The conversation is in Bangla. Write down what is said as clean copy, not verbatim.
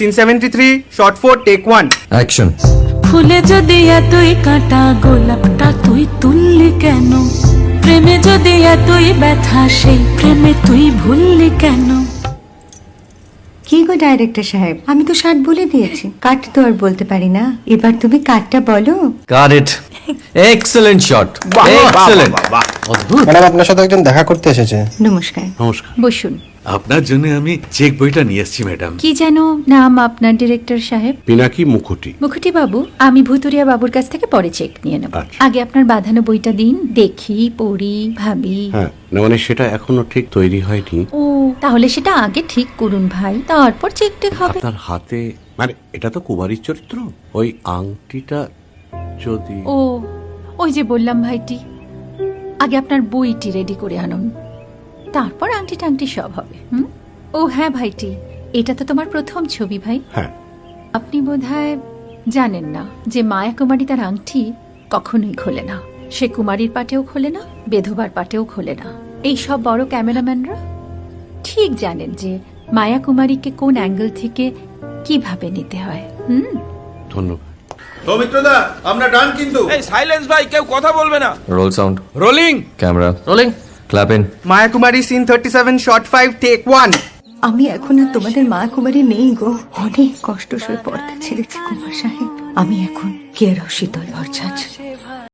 Scene 73 short 4 take 1 action. ফুলে যদি এতই কাঁটা গোলাপটা তুই তুললি কেন? প্রেমে যদি এতই ব্যথা সেই প্রেমে তুই ভুললি কেন? কি গো ডাইরেক্টর সাহেব, আমি তো 60 বলে দিয়েছি, কাট তো আর বলতে পারি না, এবার তুমি কাটটা বলো। Got it. Excellent shot, excellent. অদ্ভুত। ম্যাডাম আপনার সাথে একজন দেখা করতে এসেছে। নমস্কার। নমস্কার। বসুন। আপনার জন্য আমি চেক বইটা নিয়ে এসেছি ম্যাডাম। কি যেন নাম আপনার ডিরেক্টর সাহেব? পিনাকি মুখোটি। মুখুটি বাবু, আমি ভুতুরিয়া বাবুর কাছ থেকে পরে চেক নিয়ে নেব। আচ্ছা। আগে আপনার বাঁধানো বইটা দিন, দেখি, পড়ি, ভাবি। হ্যাঁ, না মানে সেটা এখনো ঠিক তৈরি হয়নি। ও, তাহলে সেটা আগে ঠিক করুন ভাই, তারপর চেক টেক হবে। আপনার হাতে মানে এটা তো কুমারীর চরিত্র, ওই আংটিটা যদি। ও, ওই যে বললাম ভাইটি, আগে আপনার বইটি রেডি করে আনুন, তারপর আংটি টাংটি সব হবে। ও হ্যাঁ ভাইটি, এটা তো তোমার প্রথম ছবি ভাই। হ্যাঁ। আপনি বোধহয় জানেন না যে মায়া কুমারী তার আংটি কখনোই খোলে না। সে কুমারীর পাটেও খোলে না, বেধবার পাটেও খোলে না। এই সব বড় ক্যামেরাম্যানরা ঠিক জানেন যে মায়া কুমারীকে কোন অ্যাঙ্গেল থেকে কিভাবে নিতে হয়। ধন্যবাদ। সৌমিত্রদা আমরা ডান কিন্তু। এই সাইলেন্স ভাই, কেউ কথা বলবে না। Roll sound, rolling. Camera rolling, clap in. Maya Kumari scene 37 shot 5 take 1 আমি এখন আর তোমাদের মা কুমারী নেই গো, অনেক কষ্ট সয়ে পর্দা ছেড়েছি কুমার সাহেব। আমি এখন কেরও শীতল ভরছাছ।